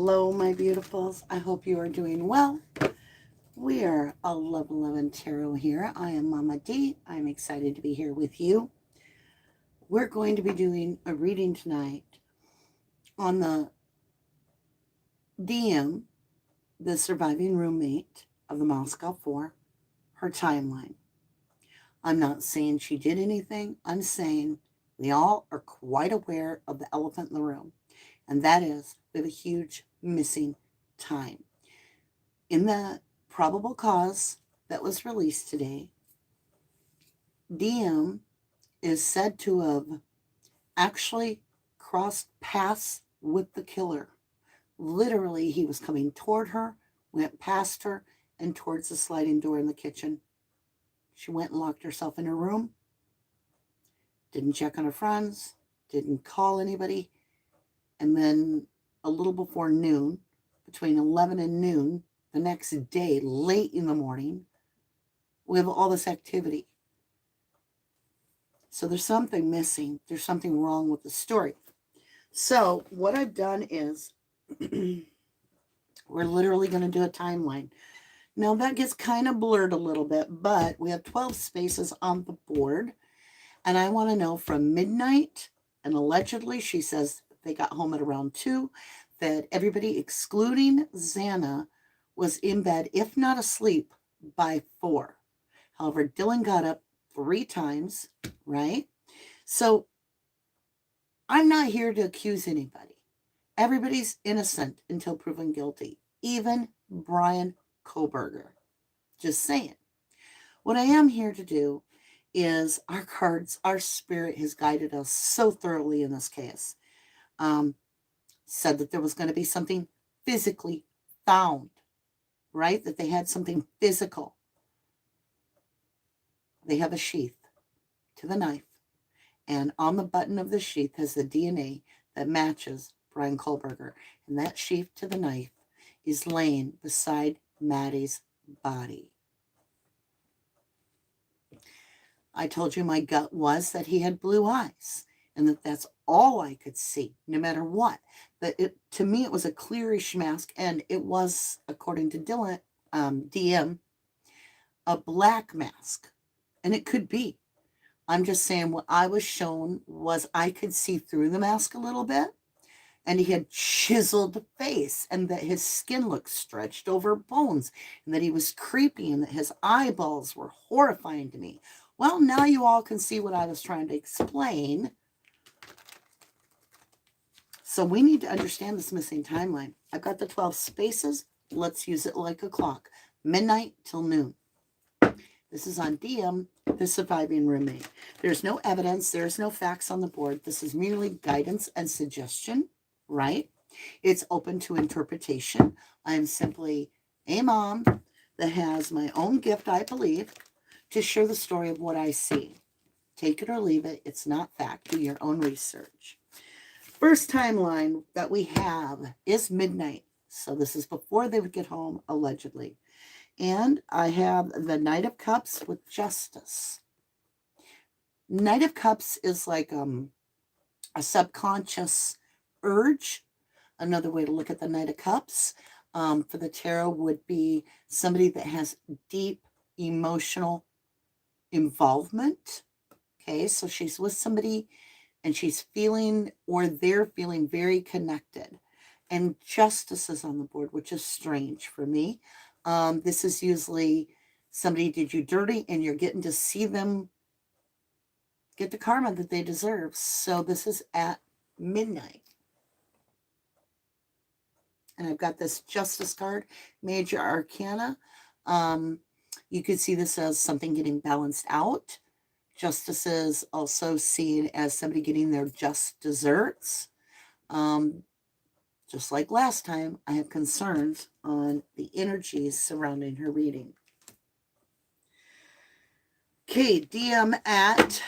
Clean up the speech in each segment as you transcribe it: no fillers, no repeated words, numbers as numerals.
Hello, my beautifuls. I hope you are doing well. We are 1111 Tarot here. I am Mama D. I'm excited to be here with you. We're going to be doing a reading tonight on the DM, the surviving roommate of the Moscow 4, her timeline. I'm not saying she did anything. I'm saying we all are quite aware of the elephant in the room, and that is we have a huge missing time. In the probable cause that was released today, DM is said to have actually crossed paths with the killer. Literally, he was coming toward her, went past her, and towards the sliding door in the kitchen. She went and locked herself in her room, didn't check on her friends, didn't call anybody, and then a little before noon, between 11 and noon, the next day, late in the morning, we have all this activity. So there's something missing. There's something wrong with the story. So what I've done is we're literally going to do a timeline. Now that gets kind of blurred a little bit, but we have 12 spaces on the board. And I want to know from midnight, and allegedly she says they got home at around 2, that everybody excluding Xana was in bed, if not asleep, by 4. However, Dylan got up 3 times, right? So I'm not here to accuse anybody. Everybody's innocent until proven guilty, even Brian Koberger. Just saying. What I am here to do is our cards, our spirit has guided us so thoroughly in this case. Said that there was going to be something physically found, right? That they had something physical. They have a sheath to the knife, and on the button of the sheath has the DNA that matches Brian Kohlberger, and that sheath to the knife is laying beside Maddie's body. I told you my gut was that he had blue eyes, and that's all I could see, no matter what. But to me, it was a clearish mask, and it was, according to Dylan, DM, a black mask, and it could be. I'm just saying what I was shown was I could see through the mask a little bit, and he had chiseled face, and that his skin looked stretched over bones, and that he was creepy, and that his eyeballs were horrifying to me. Well, now you all can see what I was trying to explain. So we need to understand this missing timeline. I've got the 12 spaces. Let's use it like a clock. Midnight till noon. This is on DM, the surviving roommate. There's no evidence. There's no facts on the board. This is merely guidance and suggestion, right? It's open to interpretation. I am simply a mom that has my own gift, I believe, to share the story of what I see. Take it or leave it. It's not fact. Do your own research. First timeline that we have is midnight. So this is before they would get home, allegedly. And I have the Knight of Cups with Justice. Knight of Cups is like a subconscious urge. Another way to look at the Knight of Cups for the tarot would be somebody that has deep emotional involvement. Okay, so she's with somebody and she's feeling, or they're feeling, very connected. And Justice is on the board, which is strange for me. This is usually somebody did you dirty and you're getting to see them get the karma that they deserve. So this is at midnight. And I've got this Justice card, Major Arcana. You could see this as something getting balanced out. Justice is also seen as somebody getting their just desserts. Just like last time, I have concerns on the energies surrounding her reading. Okay, DM at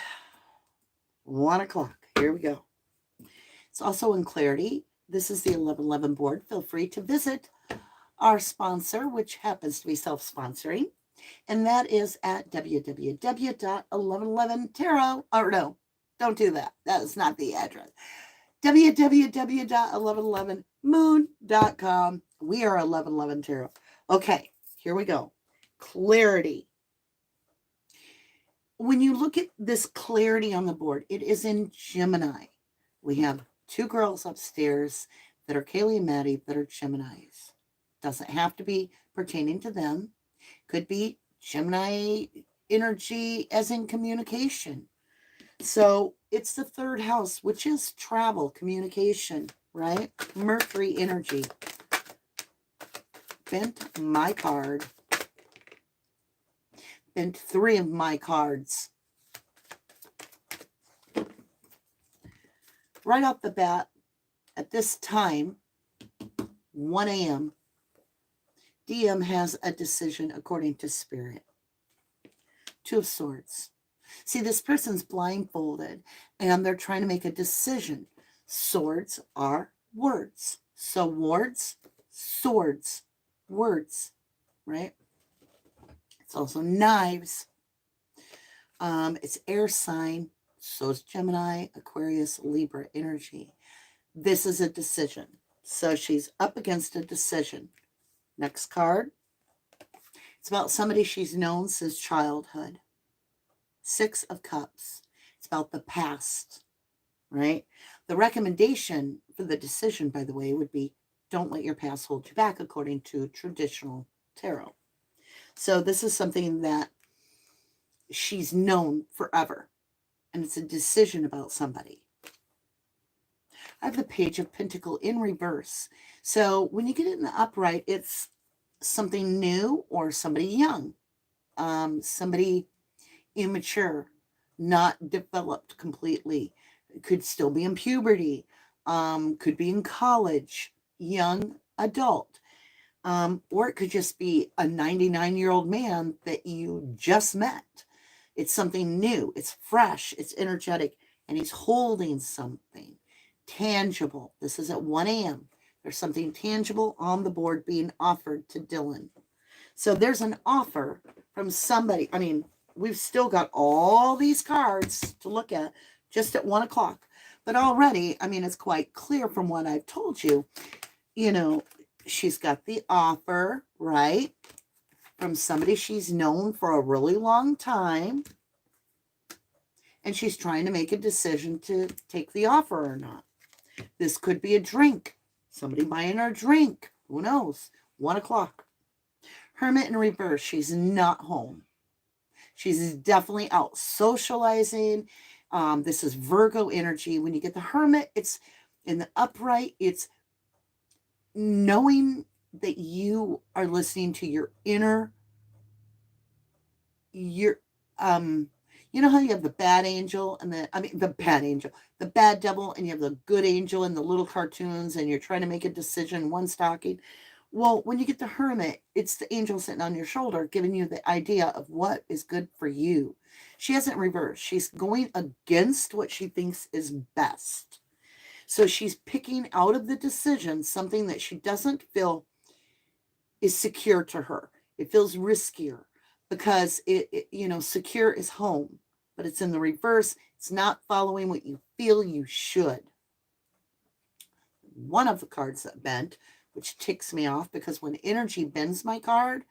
1 o'clock. Here we go. It's also in clarity. This is the 1111 board. Feel free to visit our sponsor, which happens to be self-sponsoring. And that is at www.1111tarot. Or no, don't do that. That is not the address. www.1111 moon.com. We are 1111 Tarot. Okay, here we go. Clarity. When you look at this clarity on the board, it is in Gemini. We have two girls upstairs that are Kaylee and Maddie that are Geminis. Doesn't have to be pertaining to them. Could be Gemini energy as in communication. So it's the third house, which is travel, communication, right? Mercury energy. Bent my card. Bent 3 of my cards. Right off the bat, at this time, 1 a.m., DM has a decision according to Spirit. 2 of Swords. See, this person's blindfolded and they're trying to make a decision. Swords are words. So words, swords, words, right? It's also knives. It's air sign. So is Gemini, Aquarius, Libra energy. This is a decision. So she's up against a decision. Next card. It's about somebody she's known since childhood. 6 of Cups. It's about the past, right? The recommendation for the decision, by the way, would be don't let your past hold you back according to traditional tarot. So this is something that she's known forever. And it's a decision about somebody. I have the Page of Pentacle in reverse. So when you get it in the upright, it's something new or somebody young. Somebody immature, not developed completely. It could still be in puberty. Could be in college, young adult. Or it could just be a 99-year-old man that you just met. It's something new. It's fresh. It's energetic. And he's holding something tangible. This is at 1 a.m. There's something tangible on the board being offered to Dylan. So there's an offer from somebody. I mean, we've still got all these cards to look at just at 1 o'clock. But already, I mean, it's quite clear from what I've told you, you know, she's got the offer, right? From somebody she's known for a really long time. And she's trying to make a decision to take the offer or not. This could be a drink. Somebody buying her a drink. Who knows? 1 o'clock. Hermit in reverse. She's not home. She's definitely out socializing. This is Virgo energy. When you get the Hermit, it's in the upright. It's knowing that you are listening to your inner, you know how you have the bad angel and the bad devil, and you have the good angel in the little cartoons, and you're trying to make a decision, one stocking. Well, when you get the Hermit, it's the angel sitting on your shoulder, giving you the idea of what is good for you. She hasn't reversed. She's going against what she thinks is best. So she's picking out of the decision something that she doesn't feel is secure to her. It feels riskier because it secure is home, but it's in the reverse. It's not following what you feel you should. One of the cards that bent, which ticks me off, because when energy bends my card,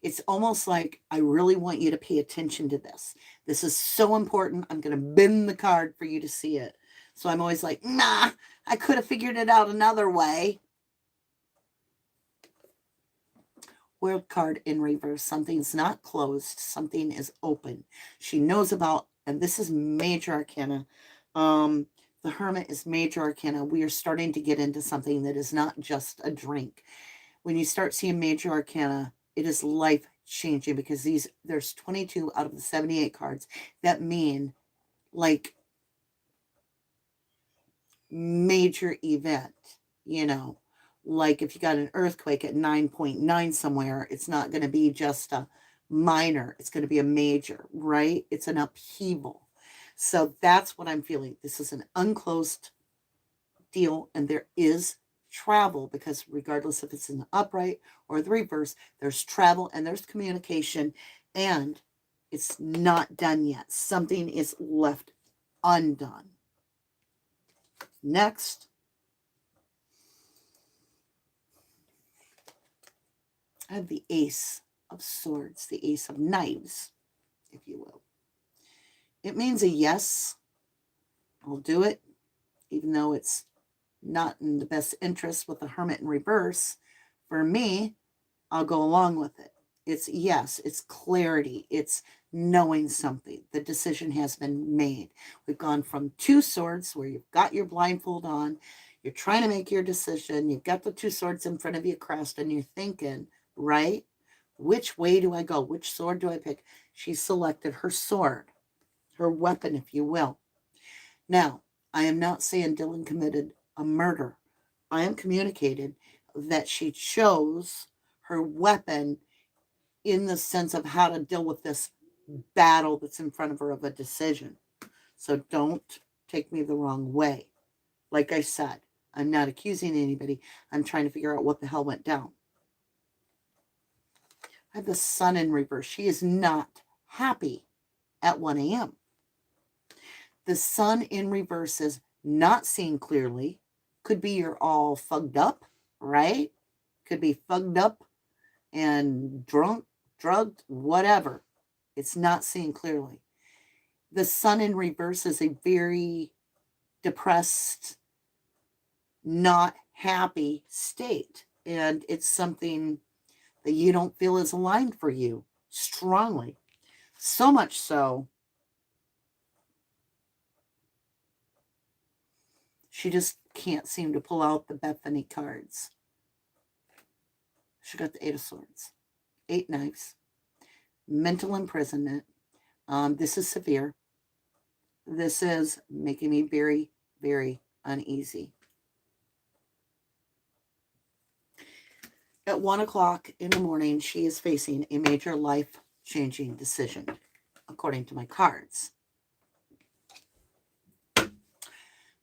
it's almost like I really want you to pay attention to this. This is so important. I'm going to bend the card for you to see it. So I'm always like, nah, I could have figured it out another way. World card in reverse. Something's not closed. Something is open. She knows about, and this is major arcana. The Hermit is major arcana. We are starting to get into something that is not just a drink. When you start seeing major arcana, it is life changing, because there's 22 out of the 78 cards that mean like major event, like if you got an earthquake at 9.9 somewhere, it's not going to be just a minor, it's going to be a major, right? It's an upheaval. So that's what I'm feeling. This is an unclosed deal, and there is travel, because regardless if it's in the upright or the reverse, there's travel and there's communication, and it's not done yet. Something is left undone. Next, I have the Ace of Swords, the Ace of Knives, if you will. It means a yes, I'll do it, even though it's not in the best interest with the Hermit in reverse. For me, I'll go along with it. It's yes, it's clarity, it's knowing something. The decision has been made. We've gone from 2 swords where you've got your blindfold on, you're trying to make your decision, you've got the 2 swords in front of you crossed, and you're thinking, right? Which way do I go? Which sword do I pick? She selected her sword, her weapon, if you will. Now, I am not saying Dylan committed a murder. I am communicating that she chose her weapon in the sense of how to deal with this battle that's in front of her of a decision. So don't take me the wrong way. Like I said, I'm not accusing anybody. I'm trying to figure out what the hell went down. I have the Sun in reverse. She is not happy at 1 a.m. The Sun in reverse is not seeing clearly. Could be you're all fugged up, right? Could be fugged up and drunk, drugged, whatever. It's not seeing clearly. The Sun in reverse is a very depressed, not happy state. And it's something that you don't feel is aligned for you strongly. So much so, she just can't seem to pull out the Bethany cards. She got the 8 of Swords, 8 knives, mental imprisonment. This is severe. This is making me very, very uneasy. At 1 o'clock in the morning, she is facing a major life-changing decision, according to my cards.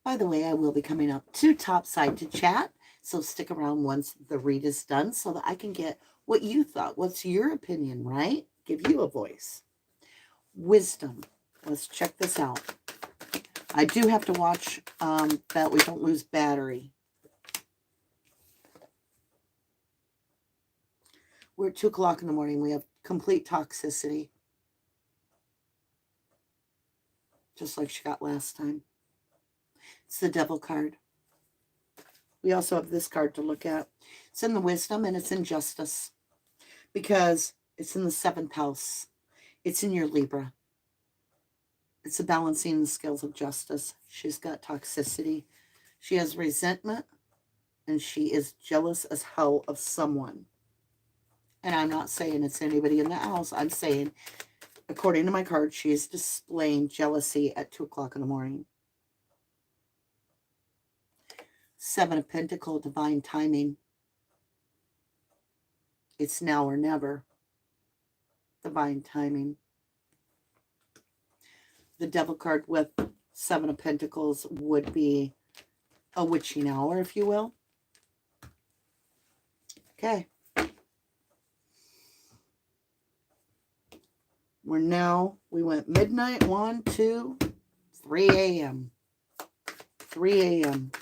By the way, I will be coming up to Topside to chat, so stick around once the read is done so that I can get what you thought. What's your opinion, right? Give you a voice. Wisdom. Let's check this out. I do have to watch that we don't lose battery. We're at 2 o'clock in the morning. We have complete toxicity. Just like she got last time. It's the Devil card. We also have this card to look at. It's in the Wisdom and it's in Justice. Because it's in the 7th house. It's in your Libra. It's a balancing the scales of justice. She's got toxicity. She has resentment. And she is jealous as hell of someone. And I'm not saying it's anybody in the house. I'm saying, according to my card, she is displaying jealousy at 2 o'clock in the morning. 7 of Pentacles, divine timing. It's now or never. Divine timing. The Devil card with 7 of Pentacles would be a witching hour, if you will. Okay. We went midnight, 1, 2, 3 a.m. 3 a.m.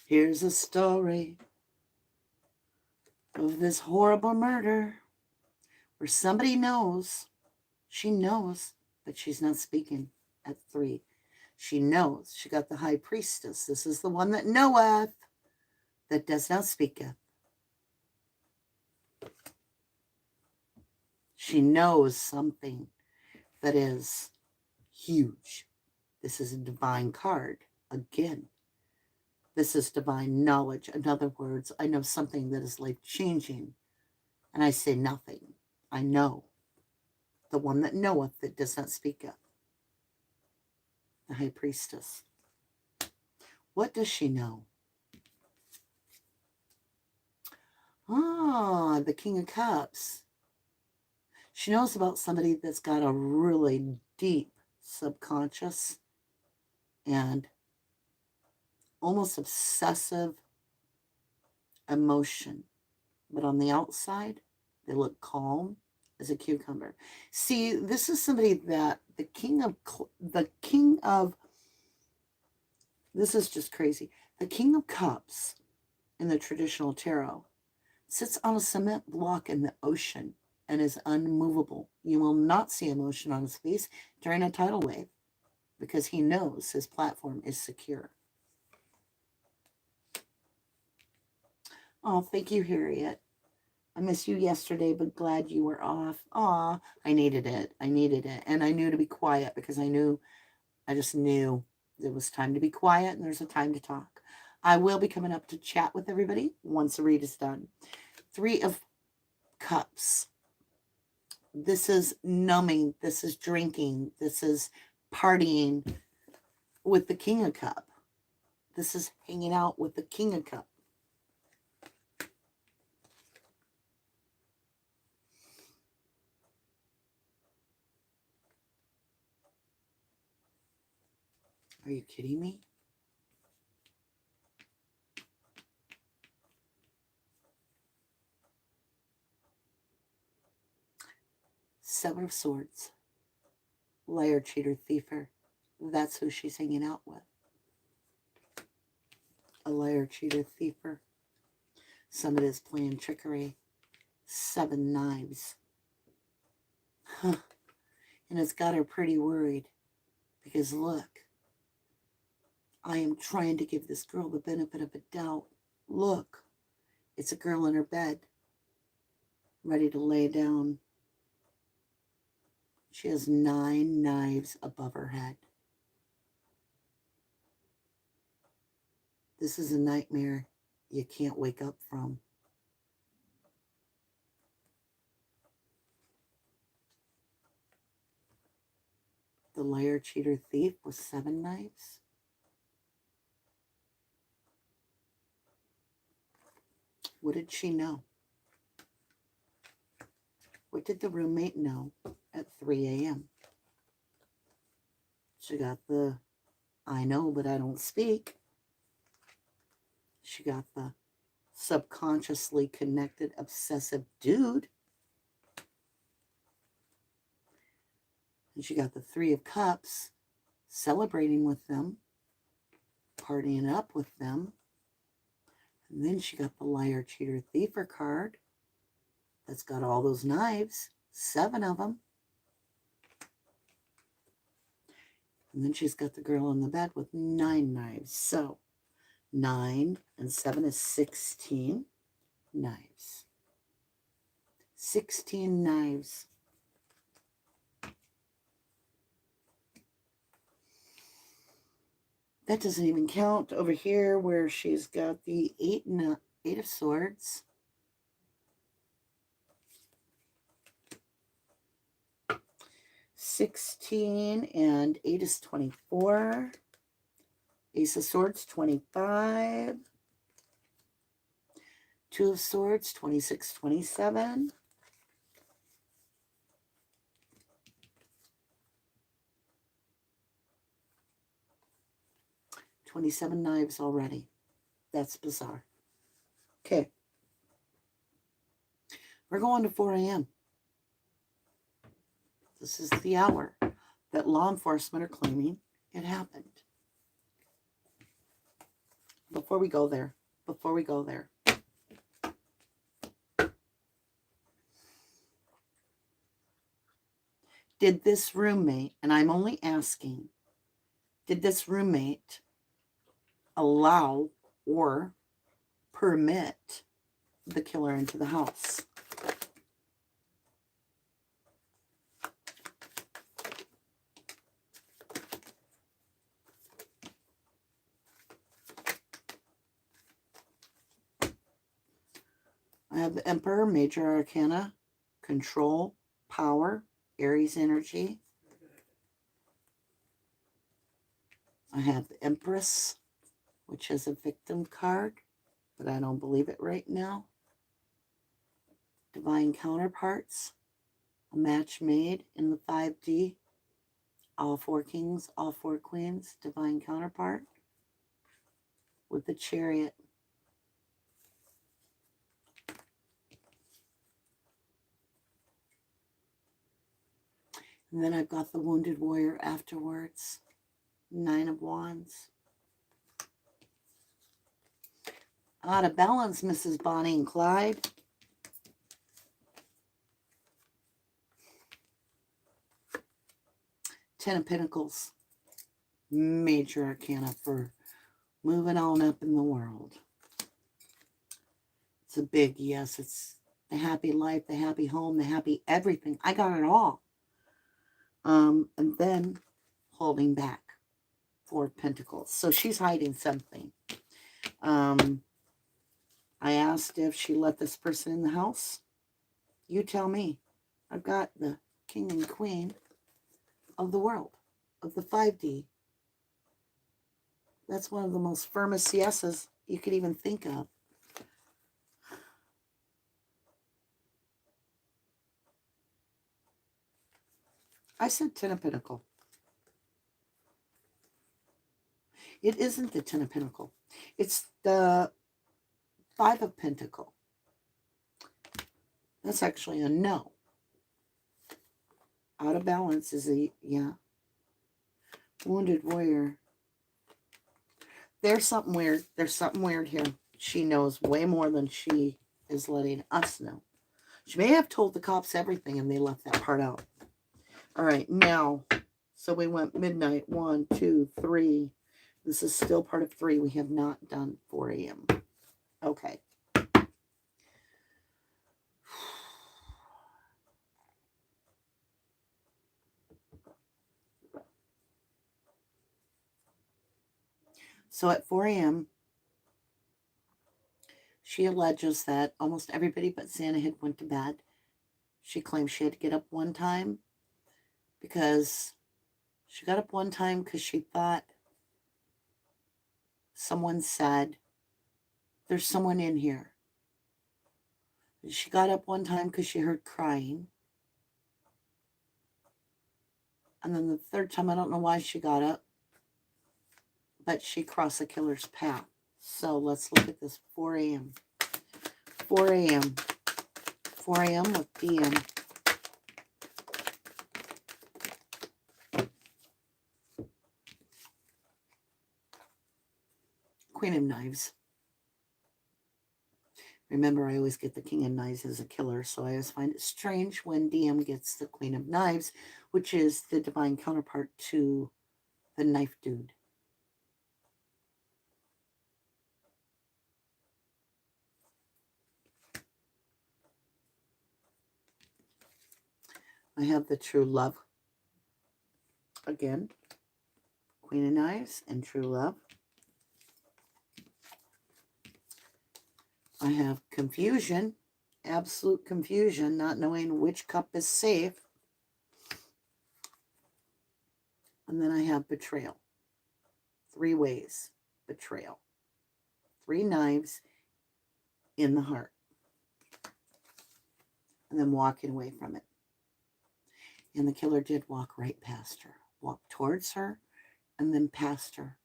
Here's a story of this horrible murder where somebody knows, she knows, but she's not speaking at 3. She knows. She got the High Priestess. This is the one that knoweth, that does not speaketh. She knows something that is huge. This is a divine card. Again, this is divine knowledge. In other words, I know something that is life-changing. And I say nothing. I know. The one that knoweth that does not speaketh. The High Priestess. What does she know? The King of Cups. She knows about somebody that's got a really deep subconscious and almost obsessive emotion. But on the outside, they look calm as a cucumber. See, this is somebody that the king of This is just crazy. The King of Cups in the traditional tarot sits on a cement block in the ocean and is unmovable. You will not see emotion on his face during a tidal wave because he knows his platform is secure. Oh, thank you, Harriet. I missed you yesterday, but glad you were off. Aw, I needed it. I needed it. And I knew to be quiet because I just knew there was time to be quiet and there's a time to talk. I will be coming up to chat with everybody once the read is done. 3 of Cups. This is numbing. This is drinking. This is partying with the King of Cup. This is hanging out with the King of Cup. Are you kidding me? Seven of Swords. Liar, cheater, thiefer. That's who she's hanging out with. A liar, cheater, thiefer. Somebody is playing trickery. 7 knives. Huh. And it's got her pretty worried. Because look. I am trying to give this girl the benefit of a doubt. Look. It's a girl in her bed. Ready to lay down. She has 9 knives above her head. This is a nightmare you can't wake up from. The liar, cheater, thief with 7 knives. What did she know? What did the roommate know at 3 a.m.? She got the I know, but I don't speak. She got the subconsciously connected, obsessive dude. And she got the 3 of Cups, celebrating with them, partying up with them. And then she got the liar, cheater, thiefer card that's got all those knives, 7 of them. And then she's got the girl in the bed with 9 knives. So 9 and 7 is 16 knives. 16 knives. That doesn't even count over here where she's got the 8 of Swords. $16 and 8 is 24. Ace of Swords, 25. 2 of Swords, 26, 27. $27 knives already. That's bizarre. Okay. We're going to 4 a.m. This is the hour that law enforcement are claiming it happened. Before we go there, did this roommate, and I'm only asking, did this roommate allow or permit the killer into the house? I have the Emperor, Major Arcana, Control, Power, Aries Energy. I have the Empress, which is a victim card, but I don't believe it right now. Divine Counterparts, a match made in the 5D. All 4 kings, all 4 queens, Divine Counterpart with the Chariot. And then I've got the Wounded Warrior afterwards. 9 of Wands. Out of balance, Mrs. Bonnie and Clyde. Ten of Pentacles. Major arcana for moving on up in the world. It's a big yes. It's the happy life, the happy home, the happy everything. I got it all. And then holding back. Four of Pentacles. So she's hiding something. I asked if she let this person in the house. You tell me. I've got the King and Queen of the world, of the 5D. That's one of the most firmest yeses you could even think of. I said Ten of Pentacles. It isn't the Ten of Pentacles. It's the Five of Pentacles. That's actually a no. Out of balance is a, yeah. Wounded warrior. There's something weird. There's something weird here. She knows way more than she is letting us know. She may have told the cops everything and they left that part out. All right, now, so we went midnight, 1, 2, 3. This is still part of 3. We have not done 4 a.m. Okay. So at 4 a.m., she alleges that almost everybody but Santa had went to bed. She claims she had to get up one time because she got up one time because she thought someone said, there's someone in here. She got up one time because she heard crying. And then the third time, I don't know why she got up, but she crossed the killer's path. So let's look at this. 4 a.m. 4 a.m. 4 a.m. with DM. Queen of Knives. Remember, I always get the King of Knives as a killer, so I always find it strange when DM gets the Queen of Knives, which is the divine counterpart to the knife dude. I have the true love. Again, Queen of Knives and true love. I have confusion, absolute confusion, not knowing which cup is safe. And then I have betrayal. 3 ways. Betrayal. 3 knives in the heart. And then walking away from it. And the killer did walk right past her. Walked towards her and then past her.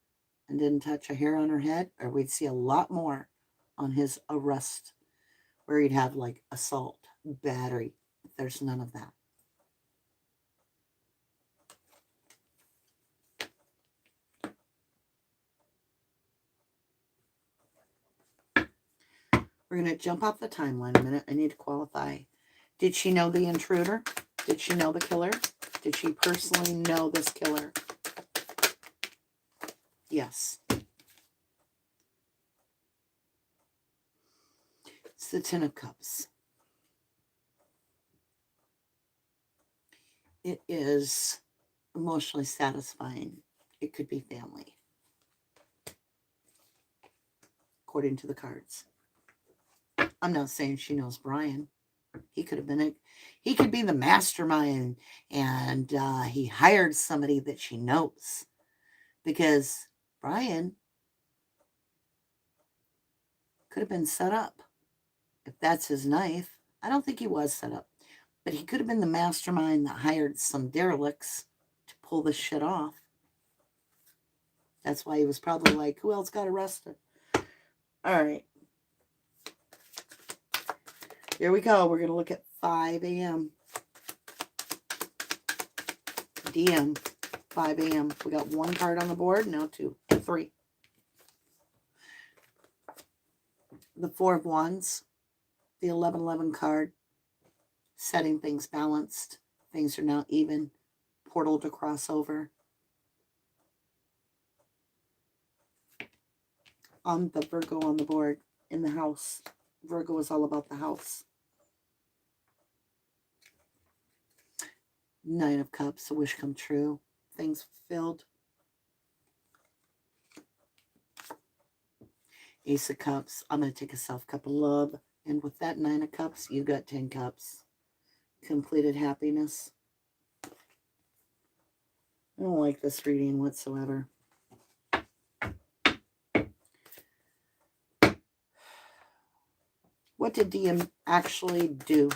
And didn't touch a hair on her head, or we'd see a lot more on his arrest where he'd have like assault, battery. There's none of that. We're going to jump off the timeline a minute. I need to qualify. Did she know the intruder? Did she know the killer? Did she personally know this killer? Yes. It's the Ten of Cups. It is emotionally satisfying. It could be family, according to the cards. I'm not saying she knows Brian. He could have been he could be the mastermind, and he hired somebody that she knows, because Brian could have been set up. If that's his knife, I don't think he was set up, but he could have been the mastermind that hired some derelicts to pull this shit off. That's why he was probably like, who else got arrested? All right. Here we go. We're going to look at 5 a.m. DM, 5 a.m. We got 1 card on the board, now 2, 3. the Four of Wands, the 1111 card, setting things balanced. Things are now even. Portal to cross over. On the Virgo on the board, in the house. Virgo is all about the house. Nine of Cups, a wish come true. Things fulfilled. Ace of Cups, I'm going to take a self-cup of love. And with that Nine of Cups, you got 10 cups. Completed happiness. I don't like this reading whatsoever. What did DM actually do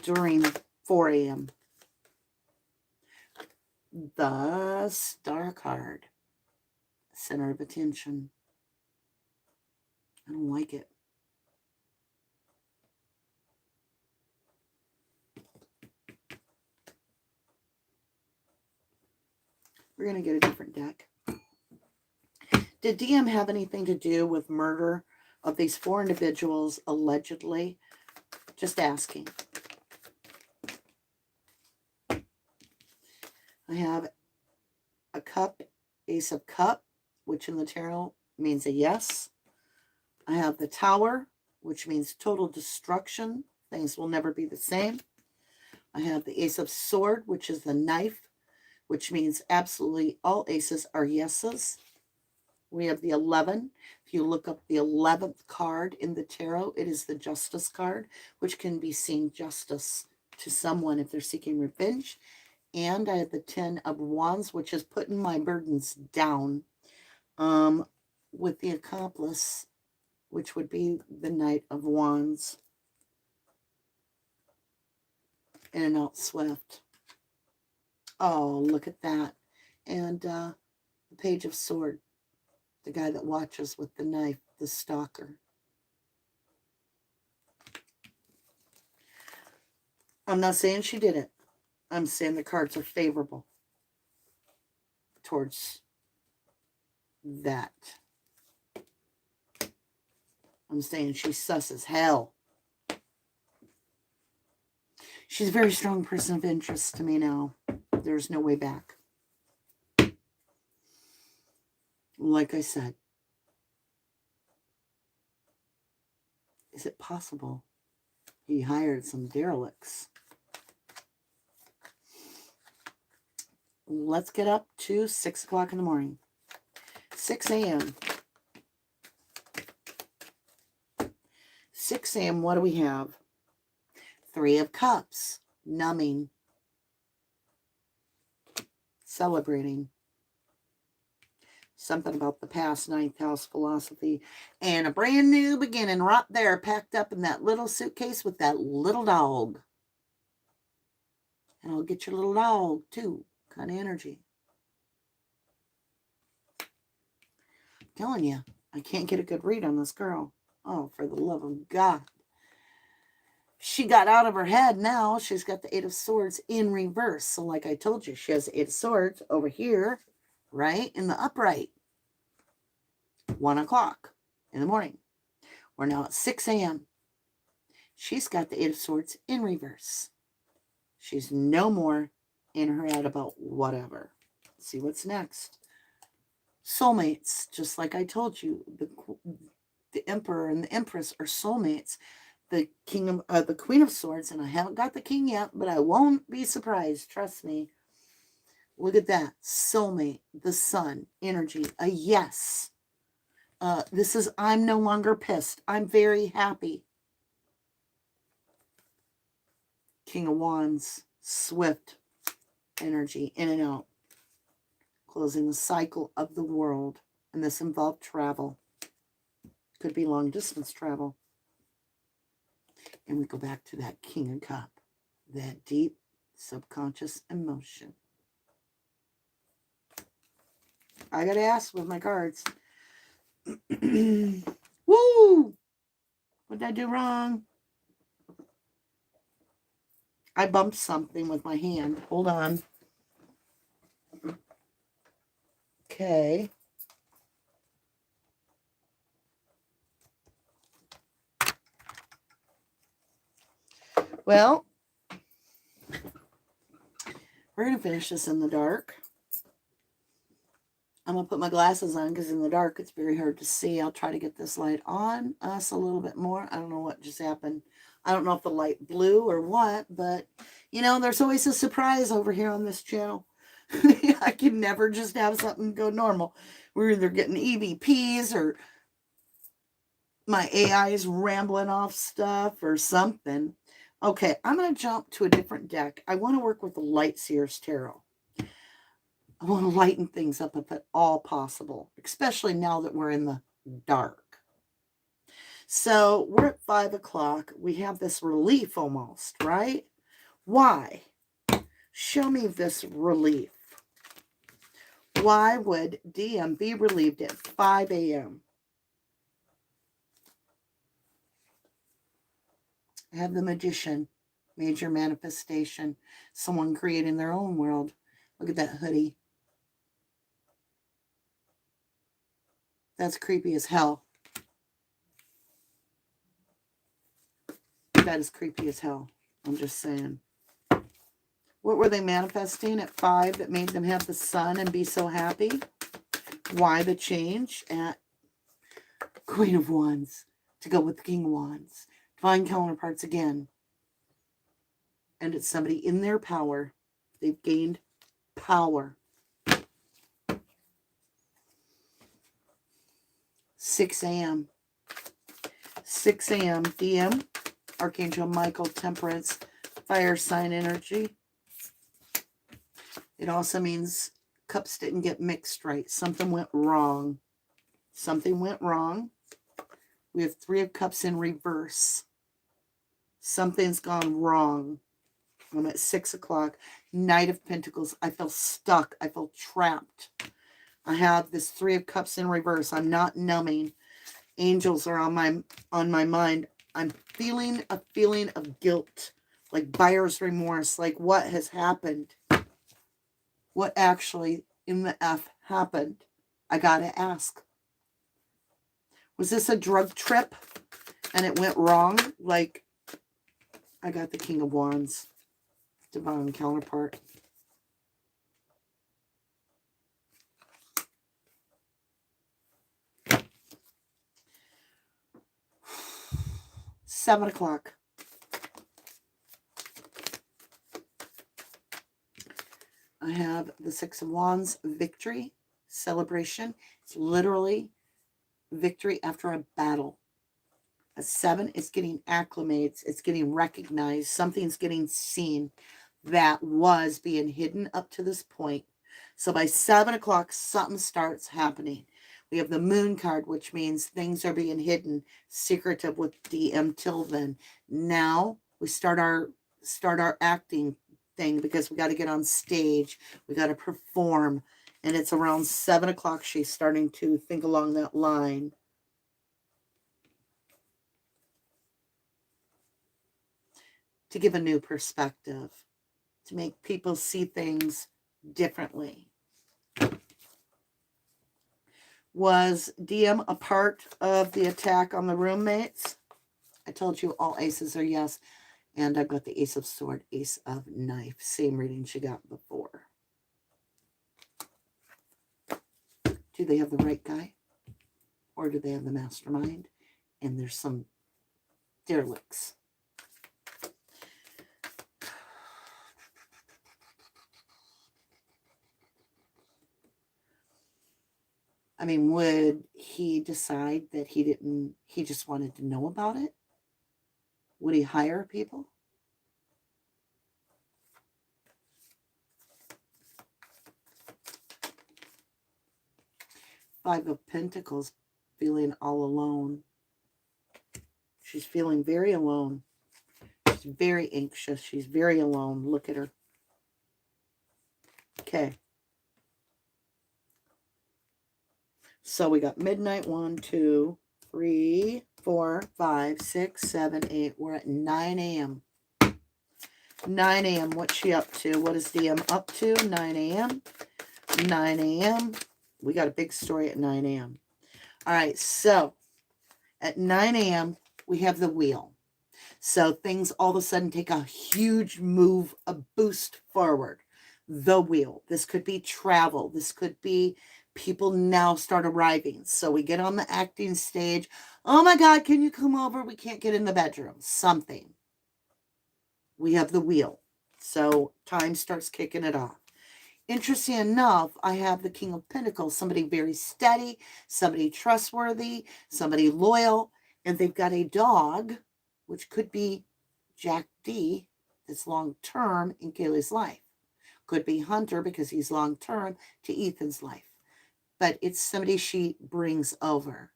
during 4 a.m.? The Star card. Center of attention. I don't like it. We're going to get a different deck. Did DM have anything to do with murder of these 4 individuals, allegedly? Just asking. I have a cup, Ace of Cup, which in the tarot means a yes. I have the Tower, which means total destruction. Things will never be the same. I have the Ace of Sword, which is the knife, which means absolutely all aces are yeses. We have the 11. If you look up the 11th card in the tarot, it is the Justice card, which can be seen justice to someone if they're seeking revenge. And I have the 10 of Wands, which is putting my burdens down. With the accomplice, which would be the Knight of Wands. In and out swift. Oh, look at that. And the Page of Sword. The guy that watches with the knife, the stalker. I'm not saying she did it. I'm saying the cards are favorable towards that. I'm saying she's sus as hell. She's a very strong person of interest to me now. There's no way back. Like I said, is it possible he hired some derelicts? Let's get up to 6 o'clock in the morning. 6 a.m. 6 a.m. What do we have? 3 of Cups. Numbing. Celebrating. Something about the past, 9th house philosophy. And a brand new beginning right there, packed up in that little suitcase with that little dog. And I'll get your little dog too. Kind of energy. I'm telling you, I can't get a good read on this girl. Oh, for the love of God. She got out of her head now. She's got the 8 of Swords in reverse. So like I told you, she has the 8 of Swords over here, right? In the upright. 1 o'clock in the morning. We're now at 6 a.m. She's got the 8 of Swords in reverse. She's no more in her head about whatever. Let's see what's next. Soulmates, just like I told you, the Emperor and the Empress are soulmates. The the Queen of Swords, and I haven't got the King yet, but I won't be surprised. Trust me. Look at that. Soulmate, the Sun, energy, a yes. This is, I'm no longer pissed. I'm very happy. King of Wands, swift energy, in and out. Closing the cycle of the world. And this involved travel. Could be long distance travel. And we go back to that King of Cup. That deep subconscious emotion. I got to ask with my cards. Woo! What did I do wrong? I bumped something with my hand. Hold on. Okay. Well, we're going to finish this in the dark. I'm going to put my glasses on because in the dark it's very hard to see. I'll try to get this light on us a little bit more. I don't know what just happened. I don't know if the light blew or what, but, you know, there's always a surprise over here on this channel. I can never just have something go normal. We're either getting EVPs or my AI is rambling off stuff or something. Okay, I'm going to jump to a different deck. I want to work with the Light Seer's Tarot. I want to lighten things up if at all possible, especially now that we're in the dark. So we're at 5 o'clock. We have this relief almost, right? Why? Show me this relief. Why would DM be relieved at 5 a.m.? I have the Magician, major manifestation, someone creating their own world. Look at that hoodie. That's creepy as hell. That is creepy as hell. I'm just saying. What were they manifesting at 5 that made them have the sun and be so happy? Why the change at Queen of Wands to go with King of Wands? Divine counterparts again. And it's somebody in their power. They've gained power. 6 a.m. 6 a.m. DM. Archangel Michael, Temperance, fire sign energy. It also means cups didn't get mixed right. Something went wrong. Something went wrong. We have 3 of Cups in reverse. Something's gone wrong. I'm at 6 o'clock. Knight of Pentacles. I feel stuck. I feel trapped. I have this 3 of Cups in reverse. I'm not numbing. Angels are on my mind. I'm feeling a feeling of guilt, like buyer's remorse, like what has happened? What actually in the F happened? I gotta ask. Was this a drug trip and it went wrong? Like, I got the King of Wands, divine counterpart. $7 o'clock. I have the 6 of Wands, victory, celebration. It's literally victory after a battle. A 7 is getting acclimates. It's getting recognized. Something's getting seen that was being hidden up to this point. So by 7 o'clock, something starts happening. We have the Moon card, which means things are being hidden, secretive with DM till then. Now we start our acting thing because we got to get on stage. We got to perform. And it's around 7 o'clock. She's starting to think along that line. To give a new perspective. To make people see things differently. Was DM a part of the attack on the roommates? I told you all aces are yes. And I've got the Ace of Sword, Ace of Knife. Same reading she got before. Do they have the right guy? Or do they have the mastermind? And there's some derelicts. I mean, would he decide that he just wanted to know about it? Would he hire people? Five of Pentacles, feeling all alone. She's feeling very alone. She's very anxious. She's very alone. Look at her. Okay. So we got midnight, 1, 2, 3, 4, 5, 6, 7, 8. We're at 9 a.m. 9 a.m. What's she up to? What is DM up to? 9 a.m. 9 a.m. We got a big story at 9 a.m. All right, so at 9 a.m., we have the wheel. So things all of a sudden take a huge move, a boost forward. The wheel. This could be travel. This could be people now start arriving. So we get on the acting stage. Oh my God, can you come over? We can't get in the bedroom. Something. We have the wheel. So time starts kicking it off. Interesting enough, I have the King of Pentacles, somebody very steady, somebody trustworthy, somebody loyal, and they've got a dog, which could be Jack D, that's long-term in Kaylee's life. Could be Hunter because he's long-term to Ethan's life. But it's somebody she brings over.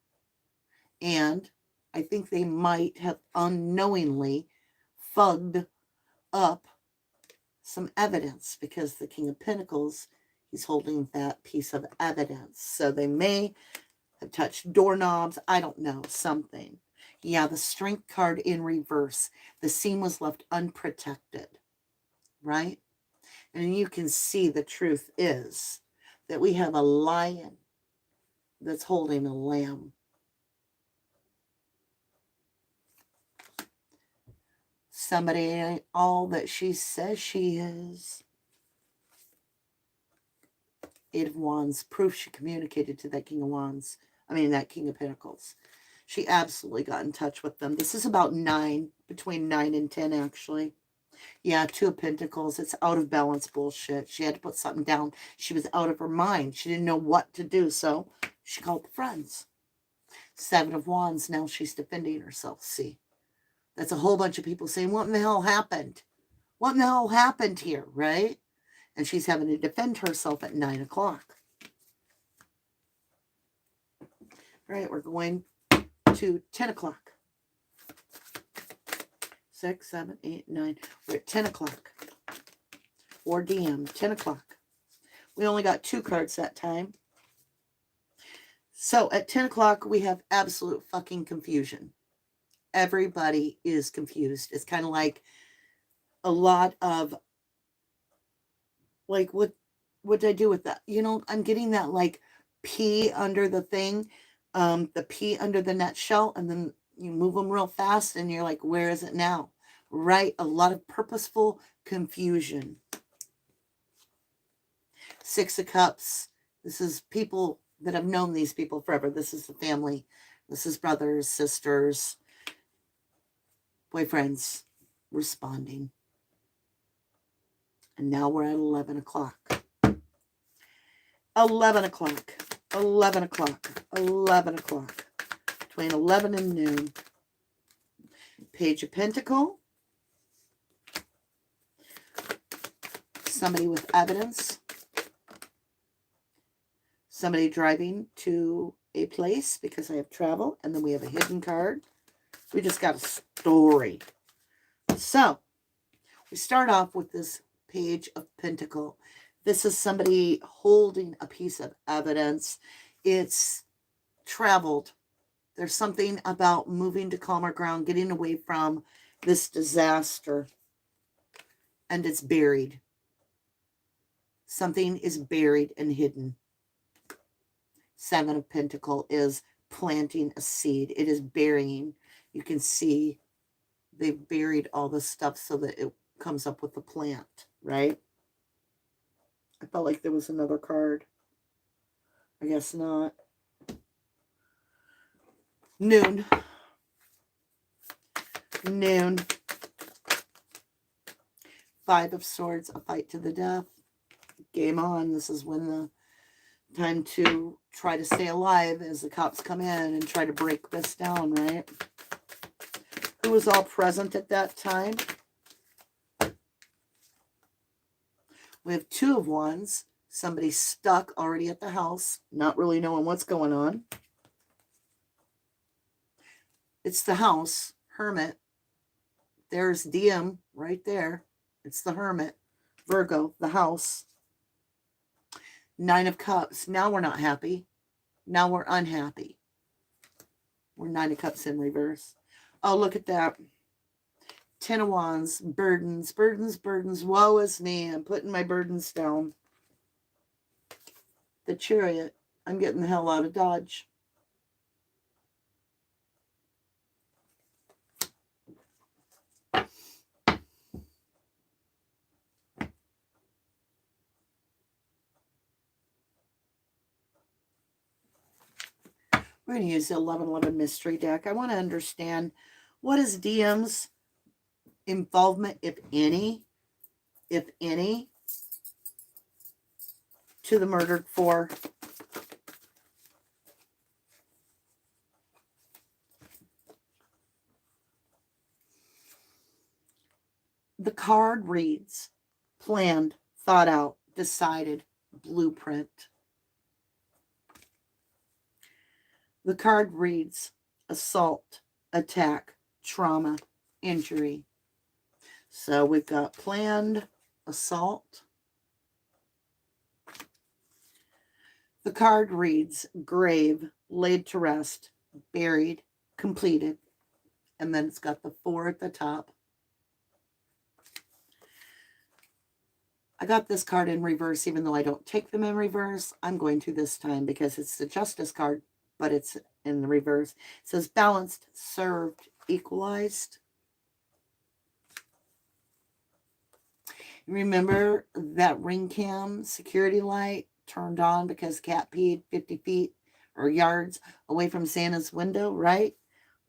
And I think they might have unknowingly fugged up some evidence because the King of Pentacles, he's holding that piece of evidence. So they may have touched doorknobs. I don't know, something. Yeah, the Strength card in reverse. The scene was left unprotected, right? And you can see the truth is that we have a lion that's holding a lamb. Somebody ain't all that she says she is. Eight of Wands, proof she communicated to that King of Wands. That King of Pentacles. She absolutely got in touch with them. This is about 9, between 9 and 10, actually. Yeah, Two of Pentacles. It's out of balance bullshit. She had to put something down. She was out of her mind. She didn't know what to do, so she called the friends. Seven of Wands. Now she's defending herself. See, that's a whole bunch of people saying, what in the hell happened? What in the hell happened here, right? And she's having to defend herself at 9 o'clock. All right, we're going to 10 o'clock. 6, 7, 8, 9. We're at 10 o'clock. Or DM, 10 o'clock. We only got 2 cards that time. So at 10 o'clock, we have absolute fucking confusion. Everybody is confused. It's kind of like a lot of, like, what did I do with that? I'm getting that, like, P under the thing, the P under the nutshell, and then you move them real fast, and you're like, where is it now? Right? A lot of purposeful confusion. 6 of Cups. This is people that have known these people forever. This is the family. This is brothers, sisters, boyfriends responding. And now we're at 11 o'clock. 11 o'clock. 11 o'clock. 11 o'clock. Between 11 and noon. Page of Pentacle. Somebody with evidence. Somebody driving to a place because I have travel. And then we have a hidden card. We just got a story. So, we start off with this Page of Pentacle. This is somebody holding a piece of evidence. It's traveled. There's something about moving to calmer ground, getting away from this disaster. And it's buried. Something is buried and hidden. 7 of Pentacle is planting a seed. It is burying. You can see they've buried all this stuff so that it comes up with the plant, right? I felt like there was another card. I guess not. Noon. Noon. 5 of Swords, a fight to the death. Game on. This is when the time to try to stay alive as the cops come in and try to break this down, right? Who was all present at that time? We have 2 of Wands. Somebody stuck already at the house, not really knowing what's going on. It's the house, Hermit. There's DM right there. It's the Hermit. Virgo, the house. 9 of Cups. Now we're not happy. Now we're unhappy. We're 9 of Cups in reverse. Oh, look at that. 10 of Wands. Burdens, burdens, burdens. Woe is me. I'm putting my burdens down. The Chariot. I'm getting the hell out of Dodge. We're going to use the 1111 mystery deck. I want to understand what is DM's involvement, if any, to the murdered four. The card reads, planned, thought out, decided, blueprint. The card reads, assault, attack, trauma, injury. So we've got planned, assault. The card reads, grave, laid to rest, buried, completed. And then it's got the 4 at the top. I got this card in reverse, even though I don't take them in reverse. I'm going to this time because it's the Justice card, but it's in the reverse. It says balanced, served, equalized. Remember that ring cam security light turned on because cat peed 50 feet or yards away from Santa's window, right?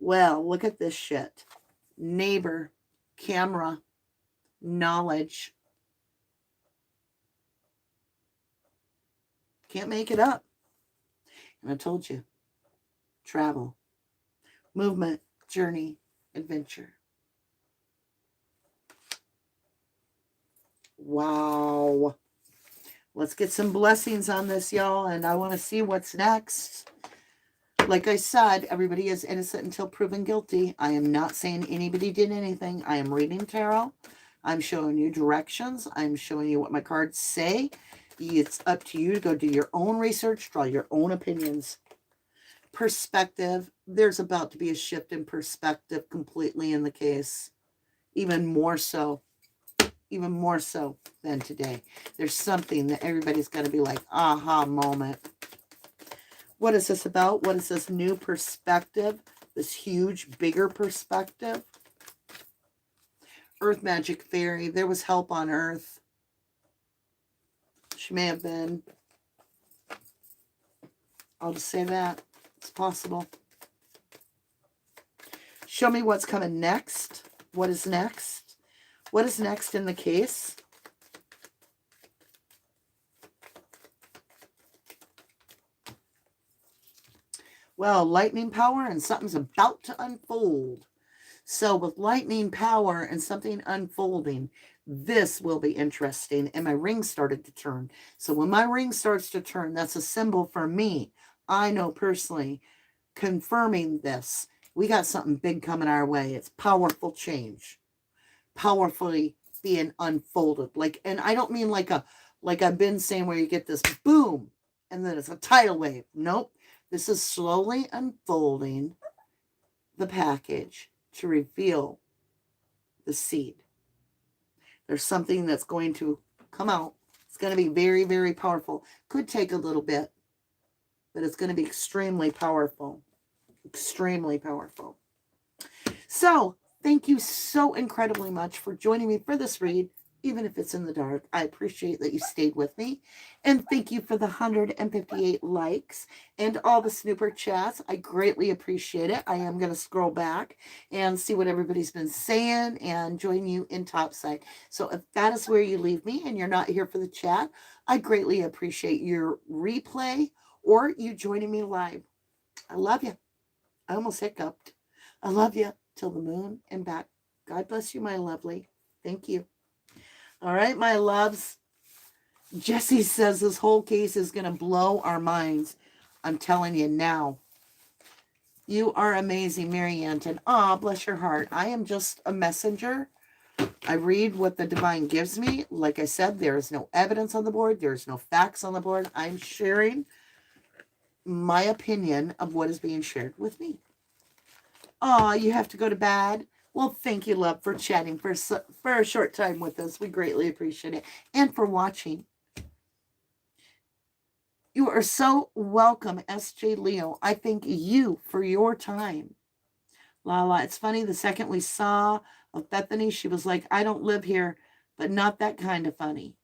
Well, look at this shit. Neighbor, camera, knowledge. Can't make it up. And I told you, travel, movement, journey, adventure. Wow. Let's get some blessings on this, y'all. And I want to see what's next. Like I said, everybody is innocent until proven guilty. I am not saying anybody did anything. I am reading tarot. I'm showing you directions. I'm showing you what my cards say. It's up to you to go do your own research, draw your own opinions. Perspective. There's about to be a shift in perspective completely in the case. Even more so than today. There's something that everybody's going to be like, aha moment. What is this about? What is this new perspective? This huge, bigger perspective? Earth magic fairy. There was help on Earth. She may have been. I'll just say that. It's possible. Show me what's coming next. What is next? What is next in the case? Well, lightning power and something's about to unfold. So with lightning power and something unfolding, this will be interesting. And my ring started to turn. So when my ring starts to turn, that's a symbol for me. I know personally, confirming this. We got something big coming our way. It's powerful change. Powerfully being unfolded. And I don't mean like I've been saying where you get this boom and then it's a tidal wave. Nope. This is slowly unfolding the package to reveal the seed. There's something that's going to come out. It's going to be very, very powerful. Could take a little bit, but it's going to be extremely powerful. Extremely powerful. So, thank you so incredibly much for joining me for this read, even if it's in the dark. I appreciate that you stayed with me. And thank you for the 158 likes and all the snooper chats. I greatly appreciate it. I am going to scroll back and see what everybody's been saying and join you in Topside. So if that is where you leave me and you're not here for the chat, I greatly appreciate your replay or you joining me live. I love you. I almost hiccuped. I love you till the moon and back. God bless you, my lovely. Thank you. All right, my loves. Jesse says this whole case is going to blow our minds. I'm telling you now. You are amazing, Mary Anton. Ah, bless your heart. I am just a messenger. I read what the divine gives me. Like I said, there is no evidence on the board. There's no facts on the board. I'm sharing my opinion of what is being shared with me. Oh, you have to go to bed. Well, thank you, love, for chatting for a short time with us. We greatly appreciate it. And for watching. You are so welcome, SJ Leo. I thank you for your time. Lala, it's funny. The second we saw of Bethany, she was like, I don't live here, but not that kind of funny.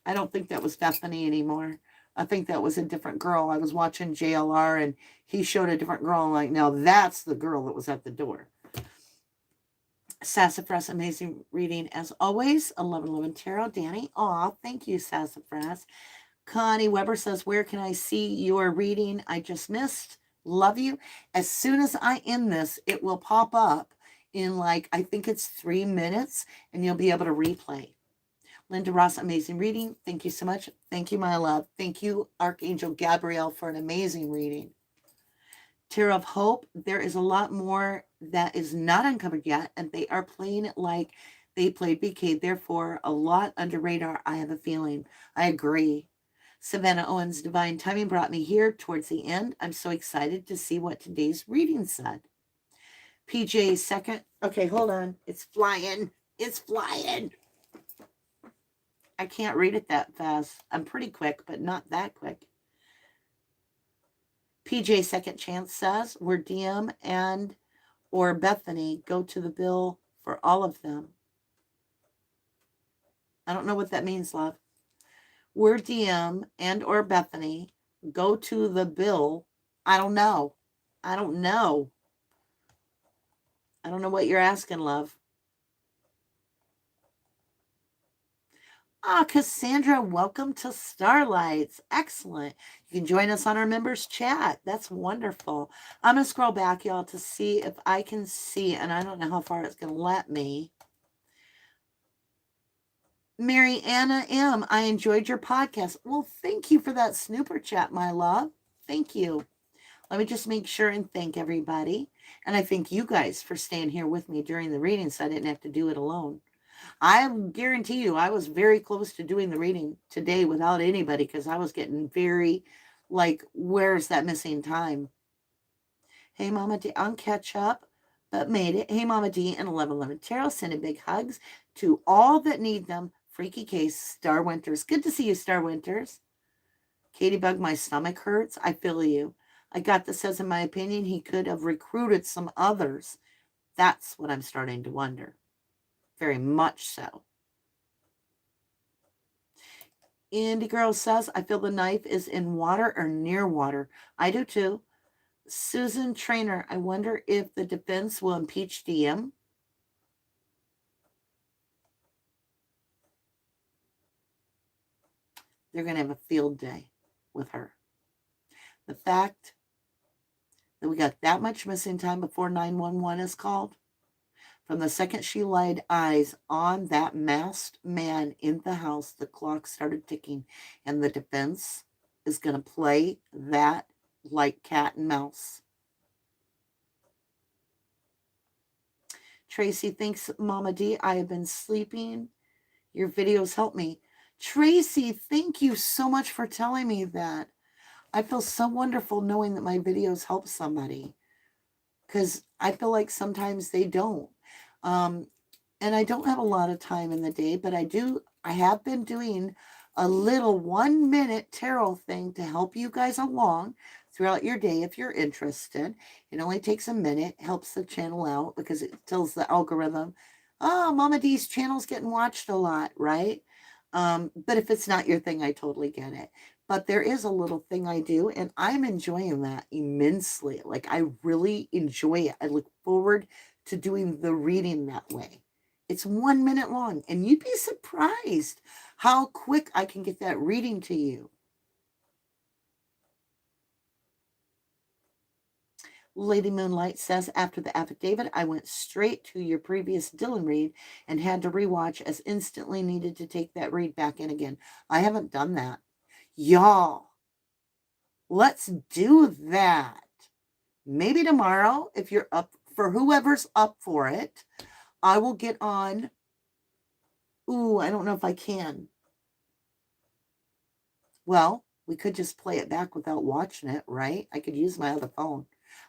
I don't think that was Bethany anymore. I think that was a different girl. I was watching JLR and he showed a different girl. I'm like, now that's the girl that was at the door. Sassafras, amazing reading as always. 1111 Tarot. Danny, aw, thank you, Sassafras. Connie Weber says, where can I see your reading I just missed? Love you. As soon as I end this, it will pop up in like, I think it's 3 minutes, and you'll be able to replay. Linda Ross, amazing reading. Thank you so much. Thank you, my love. Thank you, Archangel Gabriel, for an amazing reading. Tarot of Hope, there is a lot more that is not uncovered yet, and they are playing it like they played BK. Therefore, a lot under radar, I have a feeling. I agree. Savannah Owens, divine timing brought me here towards the end. I'm so excited to see what today's reading said. PJ, second. Okay, hold on. It's flying. It's flying. I can't read it that fast. I'm pretty quick, but not that quick. PJ, second chance says, where DM and or Bethany go to the bill for all of them. I don't know what that means, love. Where DM and or Bethany go to the bill. I don't know. I don't know. I don't know what you're asking, love. Ah, Cassandra, welcome to Starlights. Excellent. You can join us on our members chat. That's wonderful. I'm going to scroll back, y'all, to see if I can see, and I don't know how far it's going to let me. Mary Anna M., I enjoyed your podcast. Well, thank you for that snooper chat, my love. Thank you. Let me just make sure and thank everybody. And I thank you guys for staying here with me during the reading so I didn't have to do it alone. I guarantee you I was very close to doing the reading today without anybody because I was getting very like, where's that missing time? Hey, Mama D, on catch up, but made it. Hey, Mama D and 1111 Tarot, sending big hugs to all that need them. Freaky Case, Star Winters. Good to see you, Star Winters. Katie Bug, my stomach hurts. I feel you. I got this says, in my opinion, he could have recruited some others. That's what I'm starting to wonder. Very much so. Indie Girl says, I feel the knife is in water or near water. I do too. Susan Trainer, I wonder if the defense will impeach DM. They're going to have a field day with her. The fact that we got that much missing time before 911 is called, from the second she laid eyes on that masked man in the house, the clock started ticking, and the defense is going to play that like cat and mouse. Tracy thinks, Mama D, I have been sleeping. Your videos help me. Tracy, thank you so much for telling me that. I feel so wonderful knowing that my videos help somebody, because I feel like sometimes they don't. And I don't have a lot of time in the day, but I have been doing a little 1 minute tarot thing to help you guys along throughout your day if you're interested. It only takes a minute, helps the channel out because it tells the algorithm, oh, Mama D's channel's getting watched a lot, right? But if it's not your thing, I totally get it. But there is a little thing I do, and I'm enjoying that immensely. Like, I really enjoy it. I look forward to doing the reading that way. It's 1 minute long, and you'd be surprised how quick I can get that reading to you. Lady Moonlight says, after the affidavit, I went straight to your previous Dylan read and had to rewatch as instantly needed to take that read back in again. I haven't done that. Y'all, let's do that. Maybe tomorrow, if you're up, for whoever's up for it, I will get on. Ooh, I don't know if I can. Well, we could just play it back without watching it, right? I could use my other phone.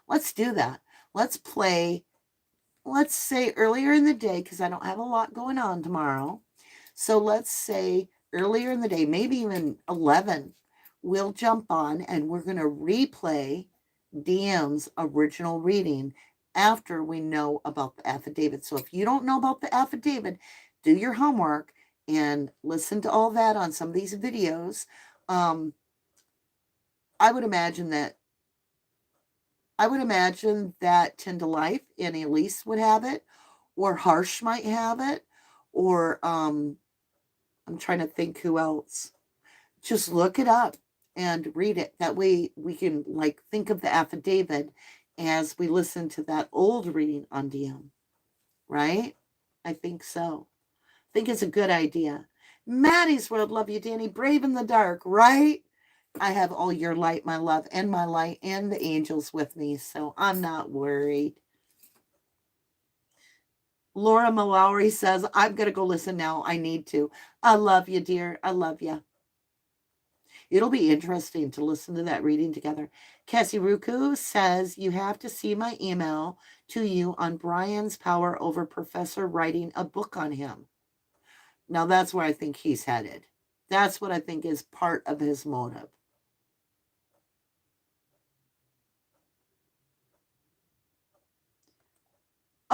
Let's do that. Let's play, let's say earlier in the day, because I don't have a lot going on tomorrow. So let's say earlier in the day, maybe even 11, we'll jump on and we're going to replay DM's original reading after we know about the affidavit. So if you don't know about the affidavit, do your homework and listen to all that on some of these videos. I would imagine that Ten to Life and Elise would have it, or Harsh might have it, or I'm trying to think who else. Just look it up and read it. That way we can like think of the affidavit as we listen to that old reading on DM, right? I think so. I think it's a good idea. Maddie's World, love you, Danny. Brave in the dark, right? I have all your light, my love, and my light, and the angels with me, so I'm not worried. Laura Mallory says, I'm going to go listen now. I need to. I love you, dear. I love you. It'll be interesting to listen to that reading together. Cassie Ruku says, you have to see my email to you on Brian's power over Professor writing a book on him. Now, that's where I think he's headed. That's what I think is part of his motive.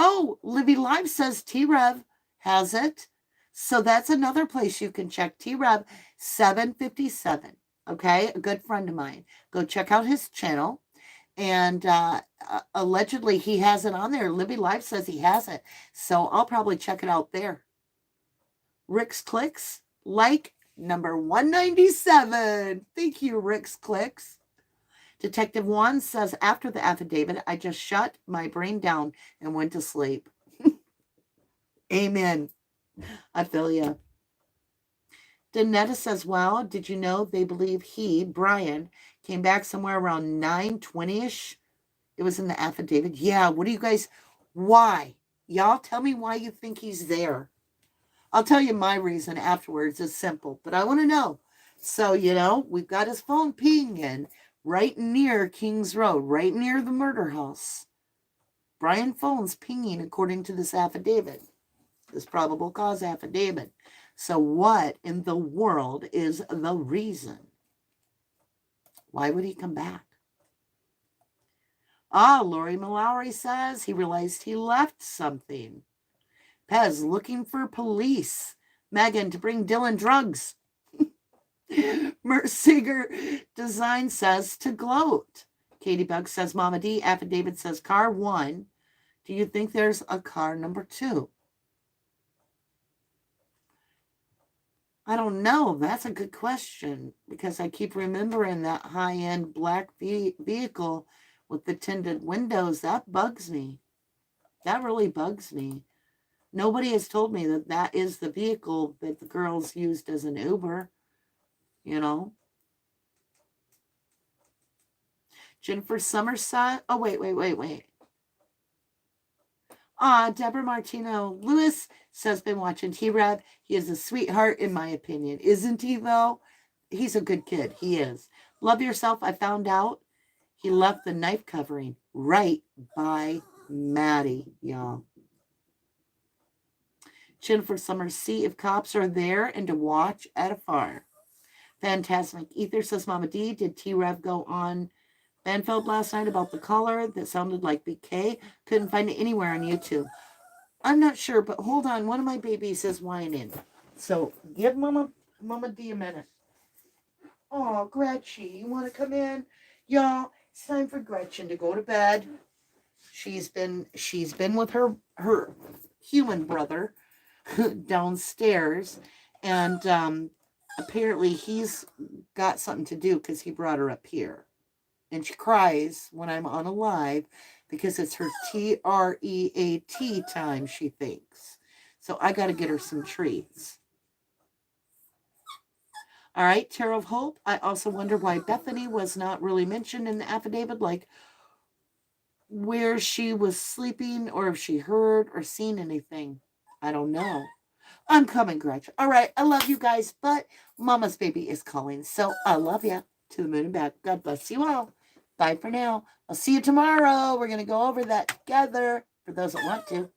Oh, Livy Live says T-Rev has it. So that's another place you can check. T-Rev 757. Okay, a good friend of mine. Go check out his channel. And allegedly he has it on there. Livy Live says he has it. So I'll probably check it out there. Rick's Clicks, like number 197. Thank you, Rick's Clicks. Detective Juan says, after the affidavit, I just shut my brain down and went to sleep. Amen. I feel you. Danetta says, wow, did you know they believe he, Brian, came back somewhere around 9:20-ish? It was in the affidavit. Yeah, what do you guys, why? Y'all tell me why you think he's there. I'll tell you my reason afterwards. It's simple, but I want to know. So, we've got his phone pinging right near Kings Road, right near the murder house. Brian phone's pinging according to this affidavit, this probable cause affidavit. So what in the world is the reason? Why would he come back? Lori Mallory says he realized he left something. Pez looking for police. Megan to bring Dylan drugs. Merciger Design says to gloat. Katie Bug says Mama D. Affidavit says car 1. Do you think there's a car number 2? I don't know. That's a good question because I keep remembering that high-end black vehicle with the tinted windows. That bugs me. That really bugs me. Nobody has told me that that is the vehicle that the girls used as an Uber, Jennifer Somerset. Oh, wait. Deborah Martino Lewis says, been watching T-Rev. He is a sweetheart, in my opinion. Isn't he, though? He's a good kid. He is. Love yourself. I found out he left the knife covering right by Maddie, y'all. Jennifer Summers, see if cops are there and to watch at afar. Fantastic. Ether says, Mama D, did T-Rev go on Banfield last night about the caller that sounded like BK? Couldn't find it anywhere on YouTube. I'm not sure, but hold on. One of my babies is whining. So give Mama D a minute. Oh, Gretchen, you want to come in? Y'all, it's time for Gretchen to go to bed. She's been with her human brother downstairs, and apparently he's got something to do because he brought her up here. And she cries when I'm on a live because it's her TREAT time, she thinks. So I got to get her some treats. All right, Tarot of Hope. I also wonder why Bethany was not really mentioned in the affidavit, like where she was sleeping or if she heard or seen anything. I don't know. I'm coming, Gretchen. All right, I love you guys, but Mama's baby is calling. So I love you to the moon and back. God bless you all. Bye for now. I'll see you tomorrow. We're going to go over that together for those that want to.